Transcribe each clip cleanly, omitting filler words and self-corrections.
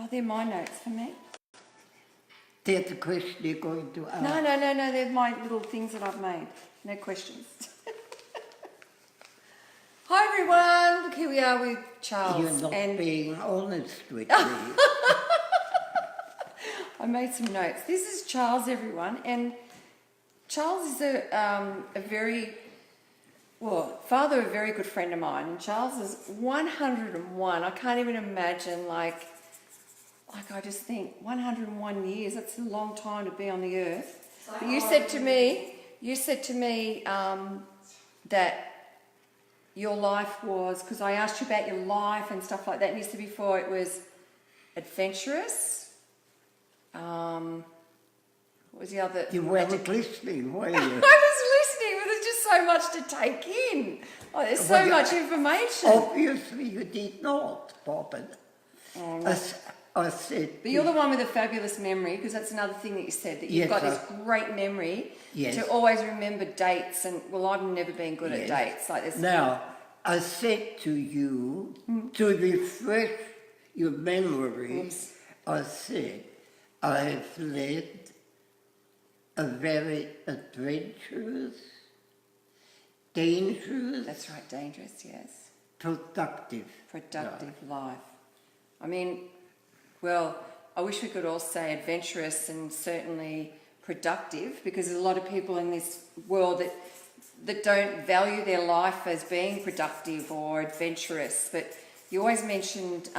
Oh, they're my notes for me. There's a question you're going to ask. No, they're my little things that I've made. No questions. Hi everyone, look, here we are with Charles. You're not being honest with me. I made some notes. This is Charles, everyone, and Charles is a father of a very good friend of mine, and Charles is 101. I can't even imagine, like I just think 101 years, that's a long time to be on the earth. But you said to me that your life was, because I asked you about your life and stuff like that, and you said before it was adventurous. What was the other? You weren't listening, were you? I was listening, but there's just so much to take in. Oh, there's so much information. Obviously you did not, Bobbin. Oh, no. I said... But you're the one with a fabulous memory, because that's another thing that you said, that you've got this great memory to always remember dates, and, well, I've never been good at dates. Like this. Now, I said to you, to refresh your memory, I said, I have led a very adventurous, dangerous... That's right, dangerous, yes. Productive life. I mean... Well, I wish we could all say adventurous and certainly productive, because there's a lot of people in this world that don't value their life as being productive or adventurous. But you always mentioned,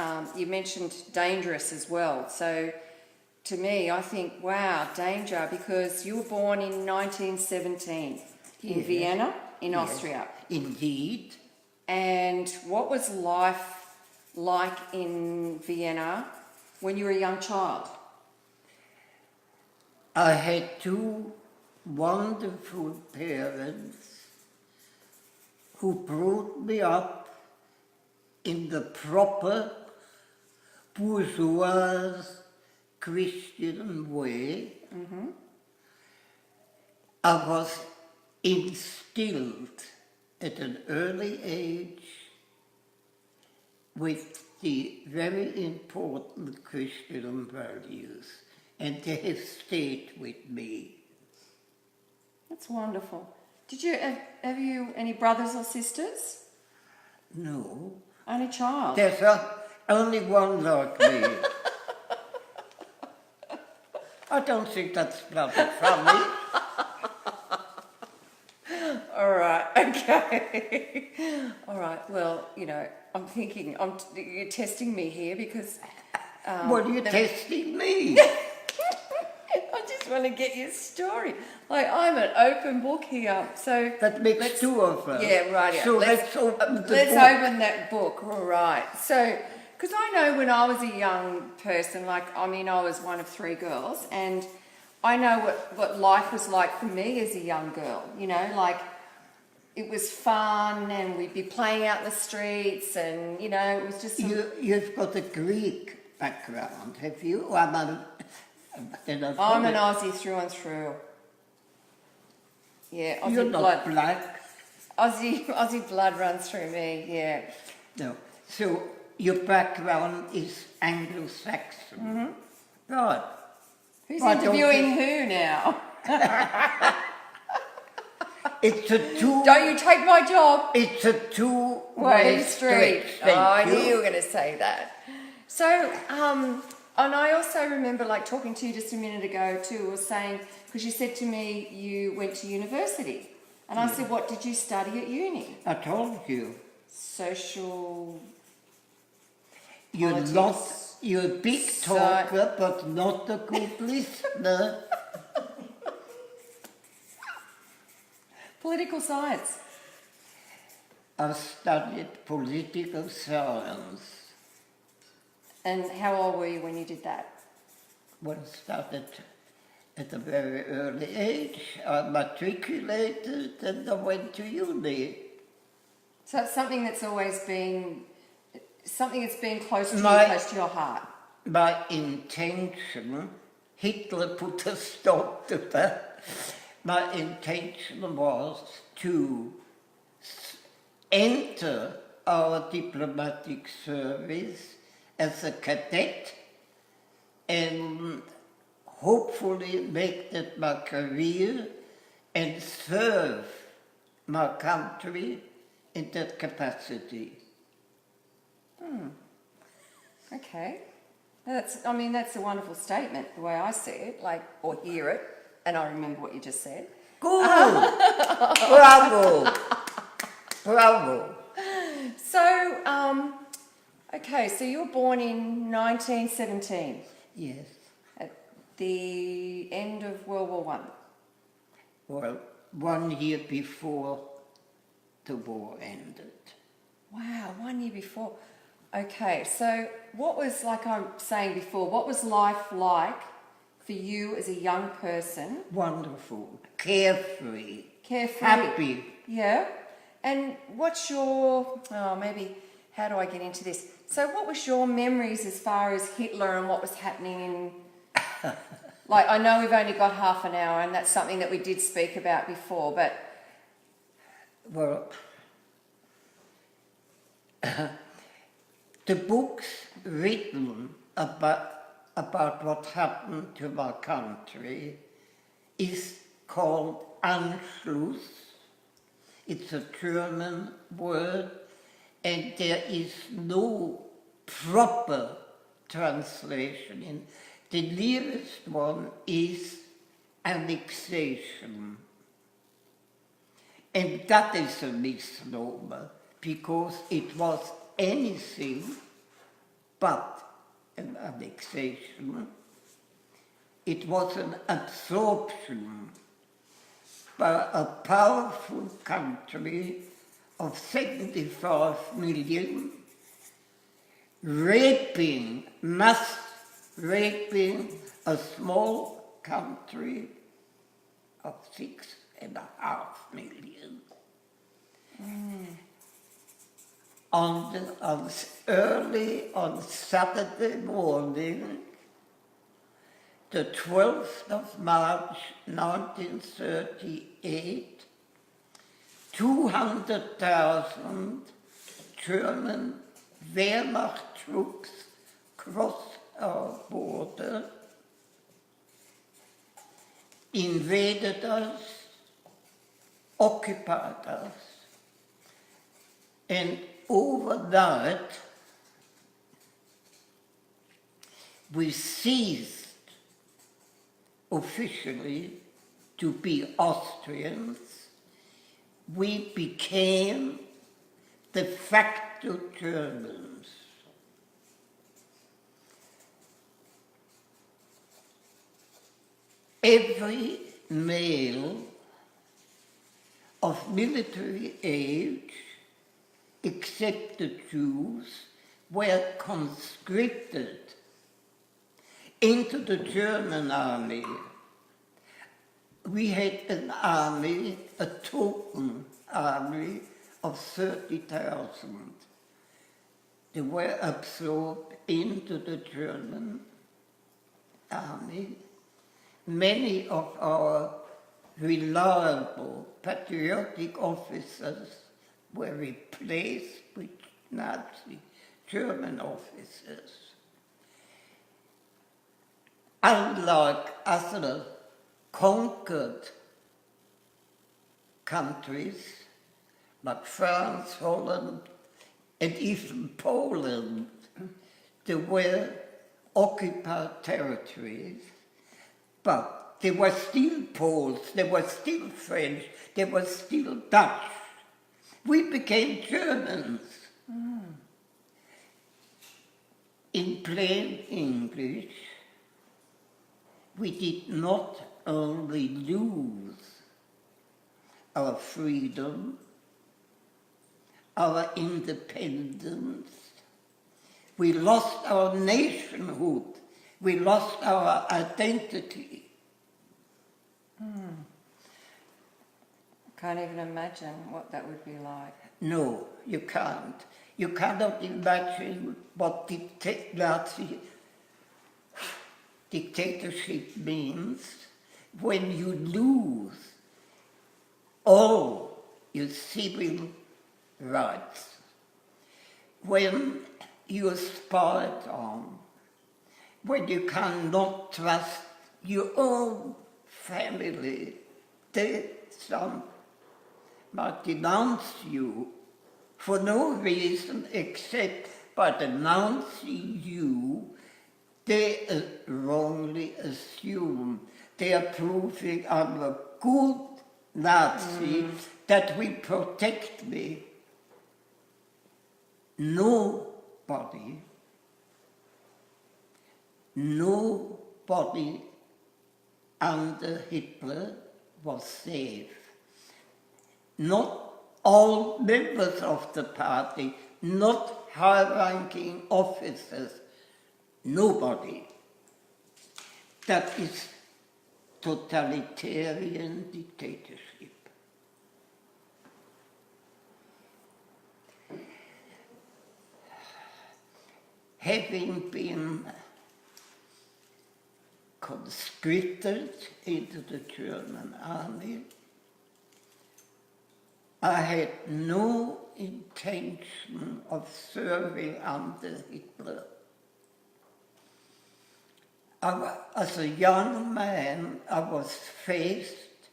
dangerous as well. So to me, I think, wow, danger, because you were born in 1917 in Vienna, in Austria. Indeed. And what was life like in Vienna when you were a young child? I had two wonderful parents who brought me up in the proper bourgeois Christian way. Mm-hmm. I was instilled at an early age with the very important Christian values, and they have stayed with me. That's wonderful. Did you have you any brothers or sisters? No. Only child? There's only one like me. I don't think that's bloody funny. All right, okay. All right, well, you know, I'm thinking, you're testing me here because... What are you testing me? I just want to get your story. Like, I'm an open book here, so... That makes two of us. Yeah, right. So let's open the book. Let's open that book, all right. So, because I know when I was a young person, I was one of three girls, and I know what life was like for me as a young girl, you know, like... It was fun, and we'd be playing out in the streets, and, you know, it was just... You've got a Greek background, have you? I'm an Aussie through and through. Yeah, Aussie You're blood. not black. Aussie blood runs through me, yeah. No. So your background is Anglo-Saxon. Mm-hmm. Right. Who's interviewing who now? It's a two... Don't you take my job. It's a two-way street. I knew you were going to say that. So, and I also remember talking to you just a minute ago too, was saying, because you said to me you went to university. And I said, what did you study at uni? I told you. Social... You're a big talker, but not a good listener. Political science. I studied political science. And how old were you when you did that? Well, I started at a very early age. I matriculated and I went to uni. So it's something that's always been, close to your heart. My intention, Hitler put a stop to that. My intention was to enter our diplomatic service as a cadet and hopefully make that my career and serve my country in that capacity. Okay. That's a wonderful statement, the way I see it, or hear it, and I remember what you just said. Good! Bravo! Bravo! So, okay, so you were born in 1917, Yes. at the end of World War One. Well, 1 year before the war ended. Wow, 1 year before. Okay, so what was, like I'm saying before, what was life like for you as a young person? Wonderful. Carefree. Carefree. Happy. Yeah. And what's your, maybe, how do I get into this? So what was your memories as far as Hitler and what was happening in... Like, I know we've only got half an hour and that's something that we did speak about before, but... Well, the books written about what happened to my country is called Anschluss. It's a German word, and there is no proper translation. The nearest one is annexation. And that is a misnomer, because it was anything but an annexation. It was an absorption by a powerful country of 75 million, mass raping a small country of 6.5 million. Early on Saturday morning, the 12th of March 1938, 200,000 German Wehrmacht troops crossed our border, invaded us, occupied us, and overnight we ceased officially to be Austrians. We became de facto Germans. Every male of military age, except the Jews, were conscripted into the German army. We had an army, a token army of 30,000. They were absorbed into the German army. Many of our reliable, patriotic officers were replaced with Nazi German officers. Unlike other conquered countries like France, Holland, and even Poland, they were occupied territories, but they were still Poles, they were still French, they were still Dutch. We became Germans. In plain English, we did not only lose our freedom, our independence, we lost our nationhood, we lost our identity. Can't even imagine what that would be like. No, you can't. You cannot imagine what Nazi dictatorship means when you lose all your civil rights, when you are spied on, when you cannot trust your own family, some might denounce you for no reason except by denouncing you, they wrongly assume they are proving I'm a good Nazi that will protect me. Nobody under Hitler was safe. Not all members of the party, not high-ranking officers, nobody. That is totalitarian dictatorship. Having been conscripted into the German army, I had no intention of serving under Hitler. As a young man, I was faced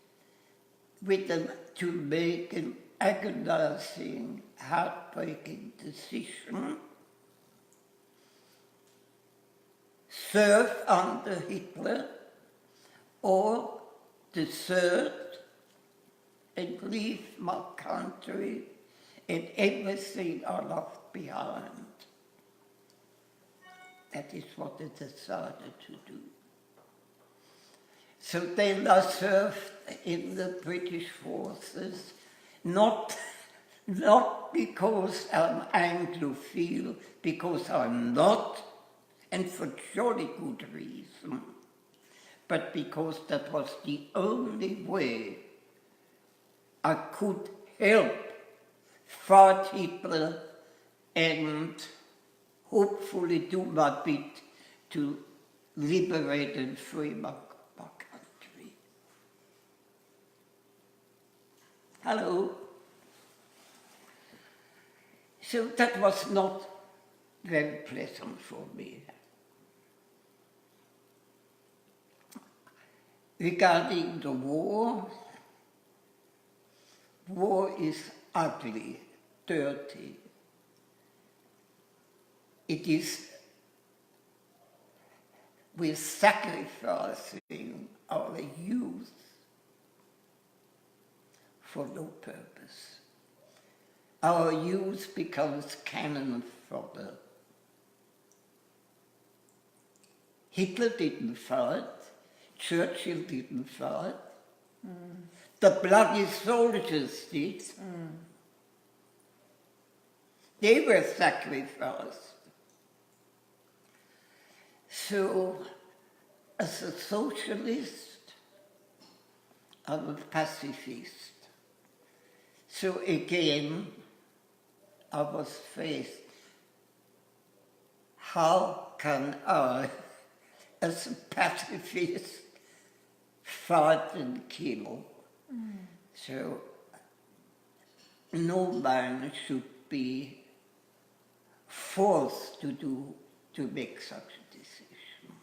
with to make an agonizing, heartbreaking decision: serve under Hitler or desert and leave my country and everything I left behind. That is what I decided to do. So then I served in the British forces, not because I'm Anglophile, because I'm not, and for jolly good reason, but because that was the only way I could help fight Hitler and hopefully do my bit to liberate and free my country. Hello. So that was not very pleasant for me. Regarding the war is ugly, dirty. It is we're sacrificing our youth for no purpose. Our youth becomes cannon fodder. Hitler didn't fight, Churchill didn't fight, the bloody soldiers did. They were sacrificed. So, as a socialist, I'm a pacifist. So again, I was faced, how can I, as a pacifist, fight and kill? So, no man should be forced to make such a decision.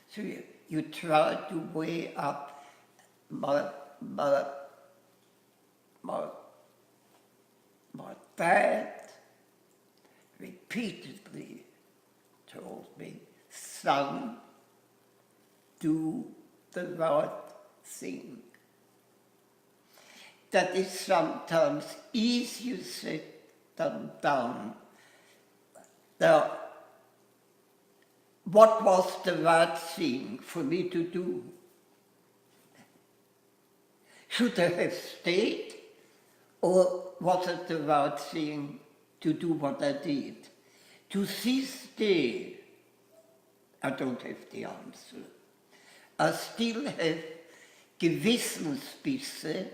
So you try to weigh up my dad repeatedly told me, son, do the right thing. That is sometimes easier said than done. Now, what was the right thing for me to do? Should I have stayed, or was it the right thing to do what I did? To this day, I don't have the answer. I still have Gewissensbisse,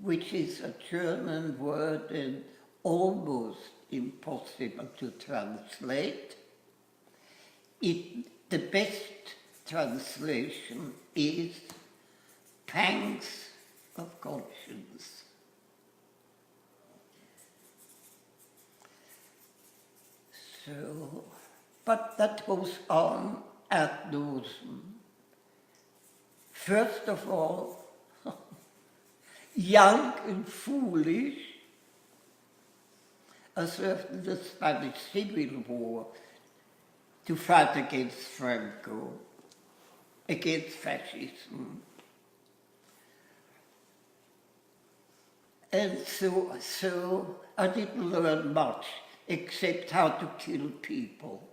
which is a German word and almost impossible to translate. The best translation is pangs of conscience. So, But that goes on ad nauseam. First of all, young and foolish, as served the Spanish Civil War to fight against Franco, against fascism. And so I didn't learn much except how to kill people.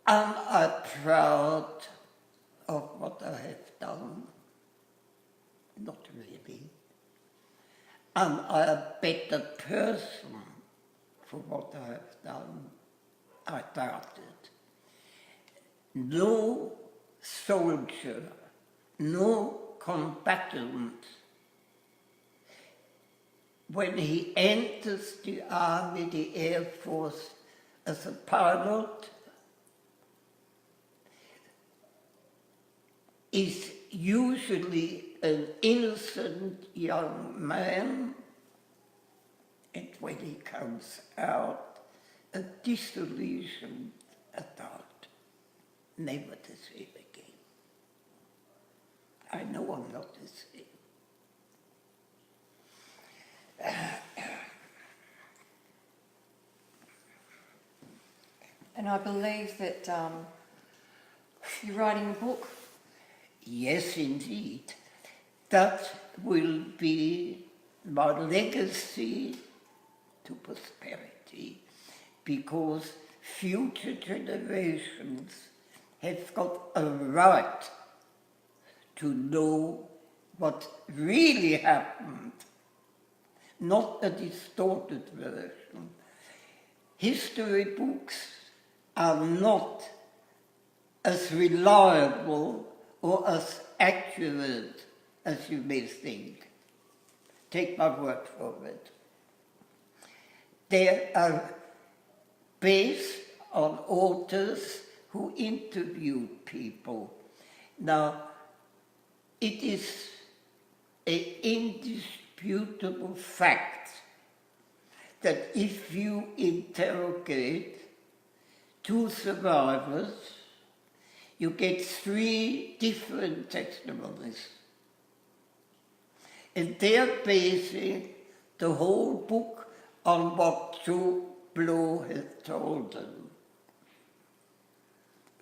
Am I proud of what I have done? Not really. Am I a better person for what I have done? I doubt it. No soldier, no combatant, when he enters the army, the Air Force, as a pilot, is usually an innocent young man, and when he comes out, a disillusioned adult, never the same again. I know I'm not the same. And I believe that you're writing a book. Yes, indeed. That will be my legacy to posterity, because future generations have got a right to know what really happened, not a distorted version. History books are not as reliable or as accurate as you may think. Take my word for it. They are based on authors who interviewed people. Now, it is an indisputable fact that if you interrogate two survivors, you get 3 different testimonies. And they're basing the whole book on what Joe Blow has told them.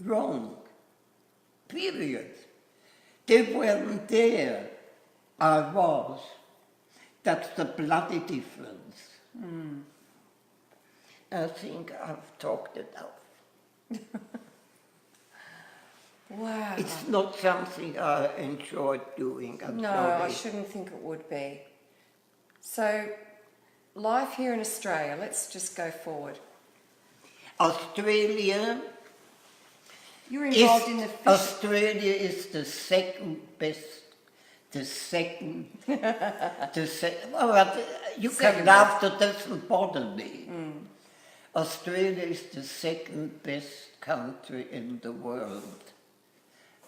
Wrong. Period. They weren't there. I was. That's the bloody difference. I think I've talked enough. Wow. It's not something I enjoy doing. I'm No, sorry. I shouldn't think it would be. So, life here in Australia, let's just go forward. Australia You're involved in the fish... Australia is the second best. Well, you Second can laugh, that doesn't bother me. Australia is the second best country in the world.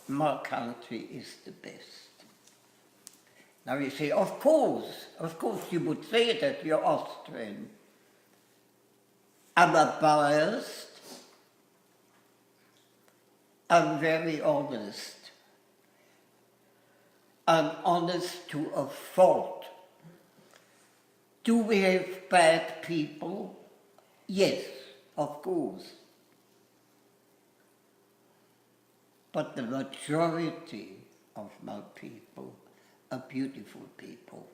My country is the best. Now you say, of course you would say that, you're Austrian. Am I biased? I'm very honest. I'm honest to a fault. Do we have bad people? Yes, of course. But the majority of my people are beautiful people.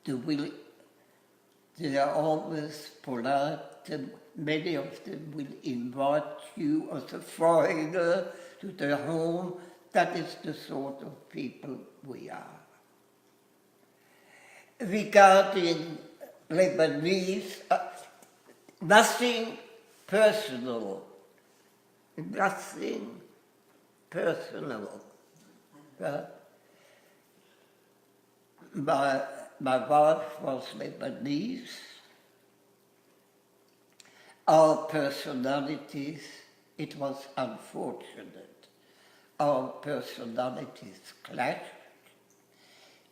They are always polite, and many of them will invite you as a foreigner to their home. That is the sort of people we are. Regarding Lebanese, nothing personal. Nothing personal. My wife was Lebanese. Our personalities, it was unfortunate. Our personalities clashed.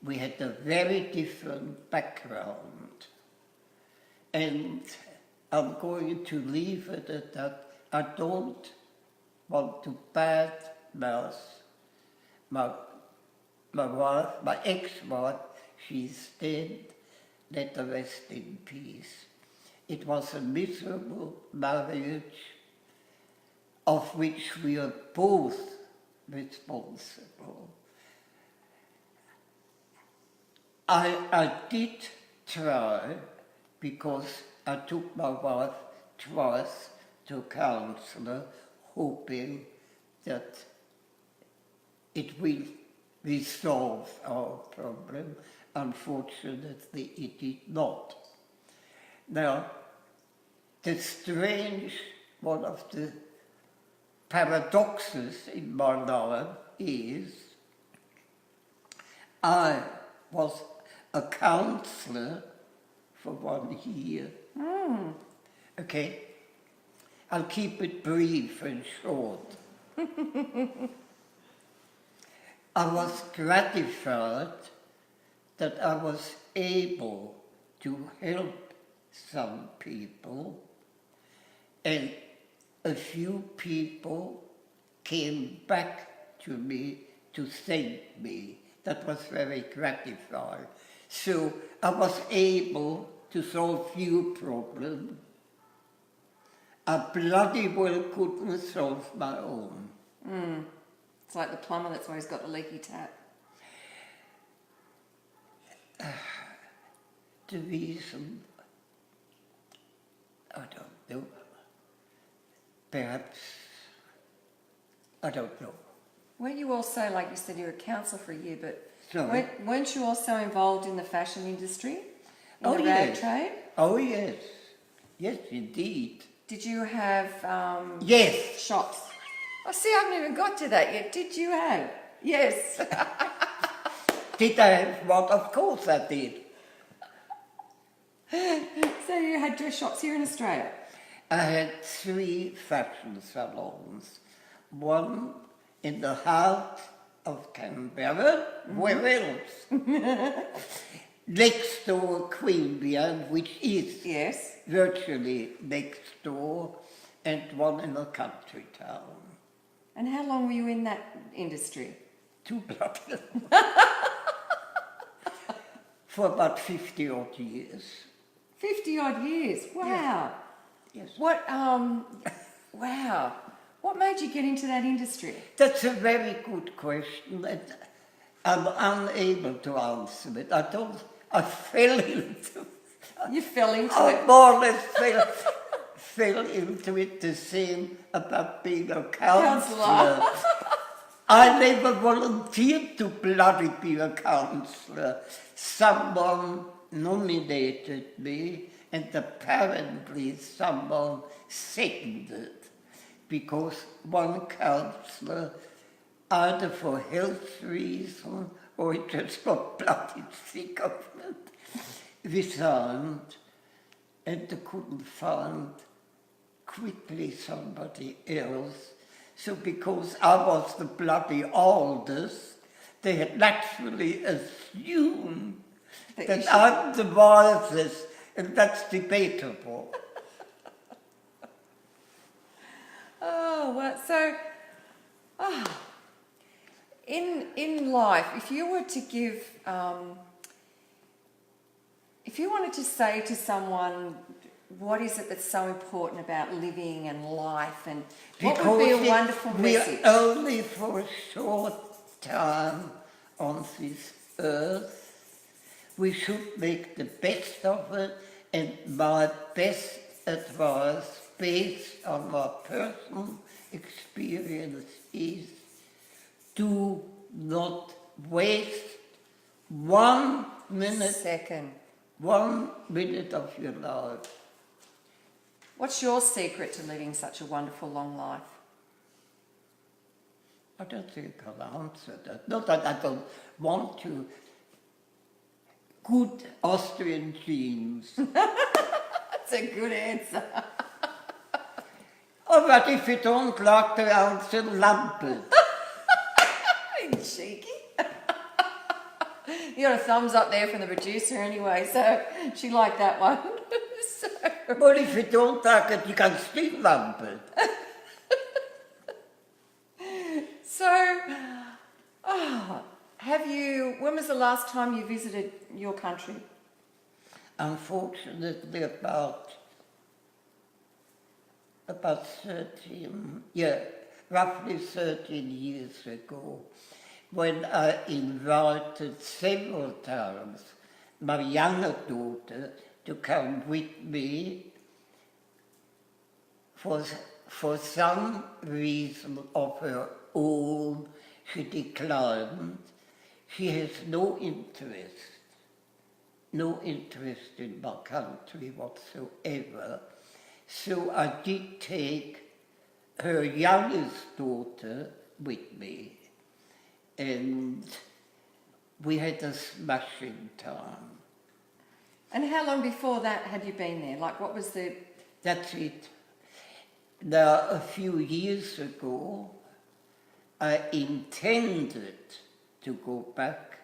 we had a very different background. And I'm going to leave it at that. I don't want to badmouth my wife, my ex-wife. She's dead, let her rest in peace. It was a miserable marriage of which we are both responsible. I did try, because I took my wife twice to a counsellor, hoping that it will resolve our problem. Unfortunately, it did not. Now, one of the paradoxes in my life is I was a counsellor for 1 year. Okay? I'll keep it brief and short. I was gratified that I was able to help some people, and a few people came back to me to thank me. That was very gratifying. So I was able to solve few problems. I bloody well couldn't solve my own. It's like the plumber that's always got the leaky tap. The reason, I don't know. Perhaps, I don't know. Weren't you also, like you said, you were a counsellor for a year, but Sorry? weren't you also involved in the fashion industry? In Oh, the rag yes. trade? Oh, yes. Yes, indeed. Did you have Yes. shops? Oh, see, I haven't even got to that yet. Did you have? Yes. Did I have what? Of course I did. So you had dress shops here in Australia? I had 3 fashion salons. One in the heart of Canberra, where else? Next door, Queanbeyan, which is Yes. virtually next door, and one in a country town. And how long were you in that industry? 2 bloody for about 50 odd years. 50 odd years. Wow. Yes. What, wow. What made you get into that industry? That's a very good question, and I'm unable to answer it. I fell into You fell into I it. more or less fell into it the same about being a counsellor. I never volunteered to bloody be a counsellor. Someone nominated me, and apparently someone seconded, because one counsellor, either for health reason or it just got bloody sick of it, resigned, and they couldn't find quickly somebody else. So because I was the bloody oldest, they had naturally assumed that I'm the wisest, and that's debatable. Oh, well, so, in life, if you were to give, if you wanted to say to someone, what is it that's so important about living and life, and what would be a wonderful message? We're only for a short time on this earth. We should make the best of it, and my best advice, based on my personal experience, is do not waste 1 minute, Second. 1 minute of your life. What's your secret to living such a wonderful long life? I don't think I'll answer that. Not that I don't want to. Good Austrian genes. That's a good answer. Oh, but if you don't like the answer, lump it. Cheeky. You got a thumbs up there from the producer anyway, so she liked that one. So, But if you don't like it, you can still lump it. when was the last time you visited your country? Unfortunately, about 13, roughly 13 years ago, when I invited several times my younger daughter to come with me. For some reason of her own, she declined. She has no interest in my country whatsoever. So I did take her youngest daughter with me, and we had a smashing time. And how long before that had you been there? Like, what was the... That's it. Now, a few years ago, I intended to go back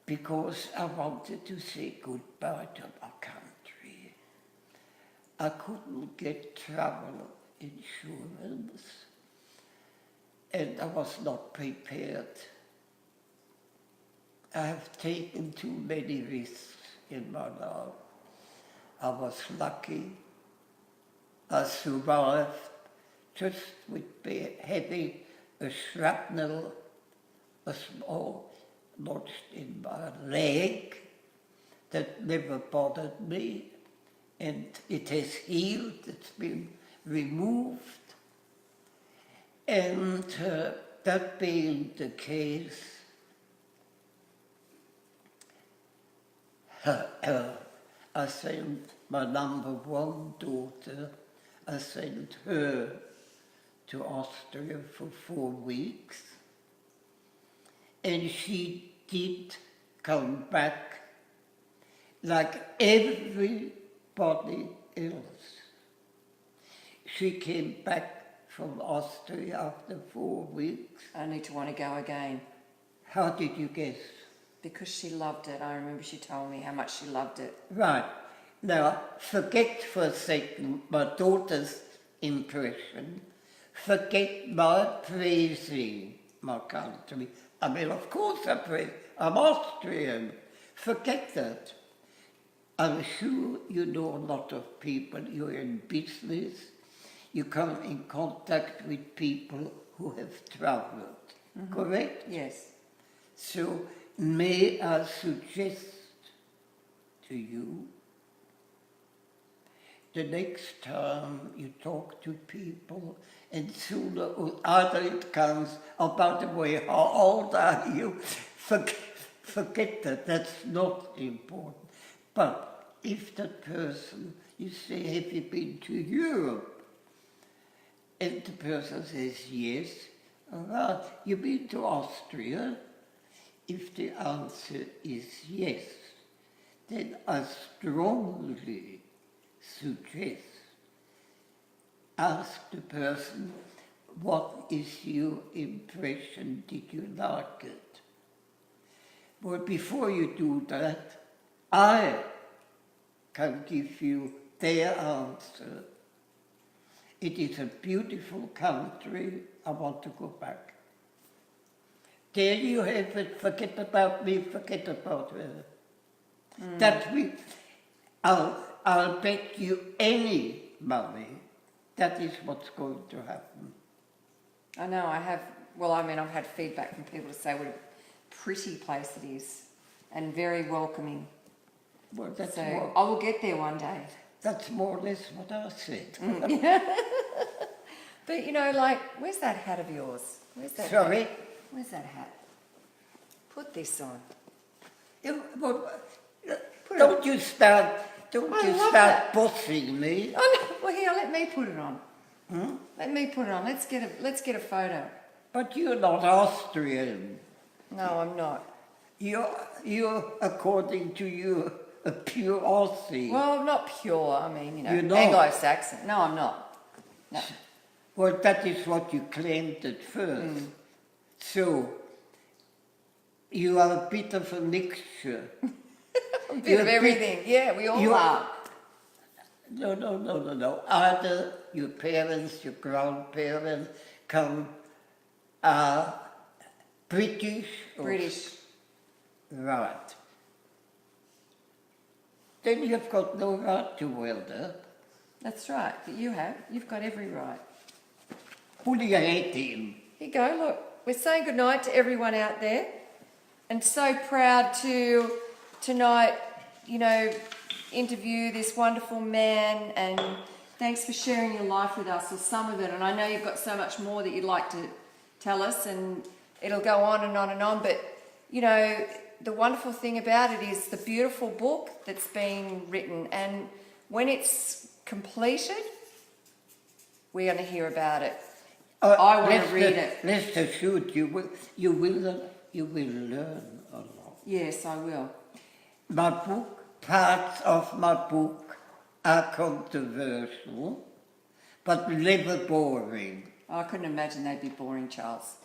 because I wanted to say goodbye to my country. I couldn't get travel insurance, and I was not prepared. I have taken too many risks in my life. I was lucky. I survived just with having a shrapnel, a small, lodged in my leg that never bothered me, and it has healed, it's been removed. And that being the case, I sent my number one daughter, I sent her to Austria for 4 weeks, and she did come back like everybody else. She came back from Austria after 4 weeks. Only to want to go again. How did you guess? Because she loved it. I remember she told me how much she loved it. Right. Now, forget for a second my daughter's impression. Forget my praising my country. I mean, of course I'm Austrian. Forget that. I'm sure you know a lot of people. You're in business. You come in contact with people who have traveled. Mm-hmm. Correct? Yes. So, may I suggest to you, the next time you talk to people, and sooner or either it comes, oh, by the way, how old are you? Forget that, that's not important. But if that person, you say, have you been to Europe? And the person says, yes. All right, you've been to Austria? If the answer is yes, then I strongly suggest ask the person, what is your impression? Did you like it? But before you do that, I can give you their answer. It is a beautiful country. I want to go back. There you have it. Forget about me. Forget about her. I'll bet you any money that is what's going to happen. I know, I've had feedback from people to say what a pretty place it is and very welcoming. Well, that's so I will get there one day. That's more or less what I said. But, you know, like, where's that hat of yours? Where's that Sorry? hat? Where's that hat? Put this on. Don't you start bossing me. Oh, no. Well, here, let me put it on. Let me put it on. Let's get a photo. But you're not Austrian. No, I'm not. You're according to you, a pure Aussie. Well, not pure. I mean, you know, You're not. Anglo-Saxon. No, I'm not. No. Well, that is what you claimed at first. So, you are a bit of a mixture. A bit of everything. Yeah, we all are. No. Either your parents, your grandparents come British. British. Right. Then you've got no right to welder. That's right. But you have. You've got every right. Who do you hate him? Here you go. Look, we're saying goodnight to everyone out there, and so proud to tonight, interview this wonderful man, and thanks for sharing your life with us, or some of it. And I know you've got so much more that you'd like to tell us, and it'll go on and on and on. But, the wonderful thing about it is the beautiful book that's been written, and when it's completed, we're going to hear about it. I want to read it. Rest assured, you will learn a lot. Yes, I will. My book, parts of my book are controversial, but never boring. I couldn't imagine they'd be boring, Charles.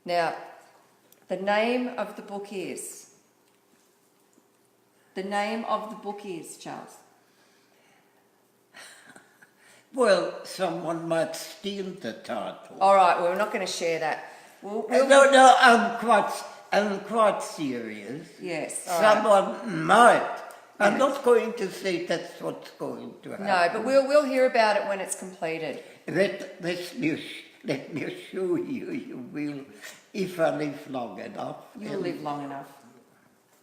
Now, the name of the book is? The name of the book is, Charles? Well, someone might steal the title. All right, well, we're not going to share that. No, I'm quite serious. Yes, all right. Someone might. I'm Yes. not going to say that's what's going to happen. No, but we'll hear about it when it's completed. Let me assure you, you will, if I live long enough. You'll live long enough.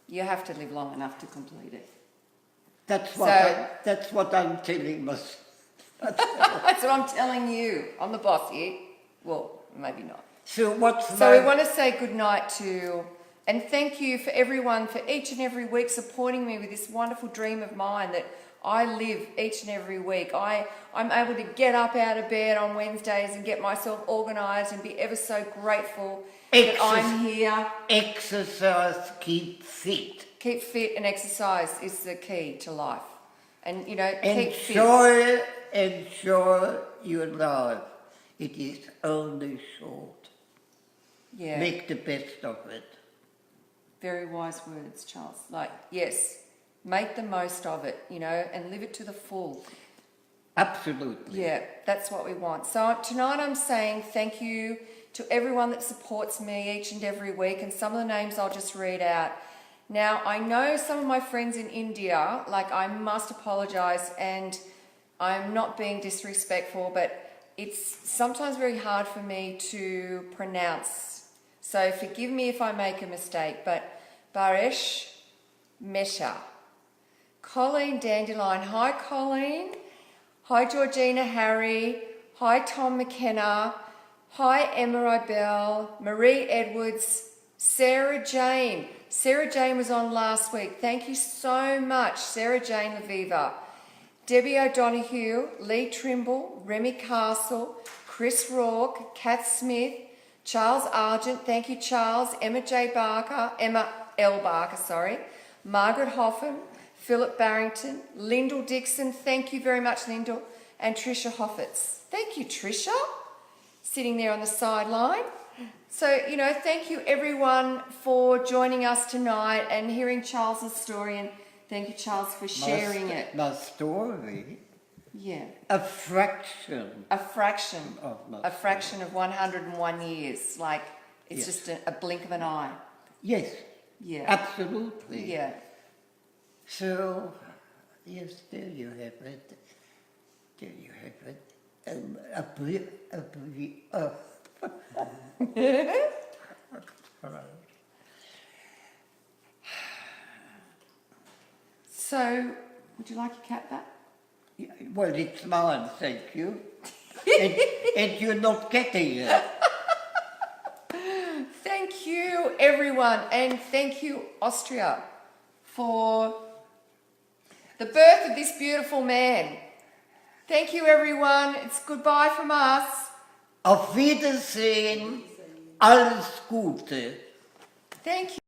You have to live long enough to complete it. That's what I'm telling myself. That's what I'm telling you. I'm the boss here. Well, maybe not. So we want to say goodnight to, and thank you for everyone for each and every week supporting me with this wonderful dream of mine that I live each and every week. I'm able to get up out of bed on Wednesdays and get myself organised and be ever so grateful that I'm here. Exercise, keep fit. Keep fit and exercise is the key to life. And, keep fit. Enjoy your life. It is only short. Yeah. Make the best of it. Very wise words, Charles. Yes, make the most of it, and live it to the full. Absolutely. Yeah, that's what we want. So tonight I'm saying thank you to everyone that supports me each and every week, and some of the names I'll just read out. Now, I know some of my friends in India, I must apologise, and I'm not being disrespectful, but it's sometimes very hard for me to pronounce. So forgive me if I make a mistake, but Baresh Mesha. Colleen Dandelion. Hi, Colleen. Hi, Georgina Harry. Hi, Tom McKenna. Hi, Emma Bell. Marie Edwards. Sarah Jane. Sarah Jane was on last week. Thank you so much, Sarah Jane Laviva. Debbie O'Donoghue, Lee Trimble, Remy Castle, Chris Rourke, Kat Smith, Charles Argent, thank you Charles, Emma L. Barker, Margaret Hoffman, Philip Barrington, Lyndall Dixon, thank you very much Lyndall, and Tricia Hoffitz. Thank you Tricia, sitting there on the sideline. So, thank you everyone for joining us tonight and hearing Charles's story, and thank you Charles for sharing it. My story? Yeah. A fraction of 101 years. It's just a blink of an eye. Yes. Yeah. Absolutely. Yeah. So, yes, there you have it. There you have it. So, would you like your cap back? Well, it's mine, thank you. and you're not getting it. Thank you, everyone, and thank you, Austria, for the birth of this beautiful man. Thank you, everyone. It's goodbye from us. Auf Wiedersehen. Alles Gute. Thank you.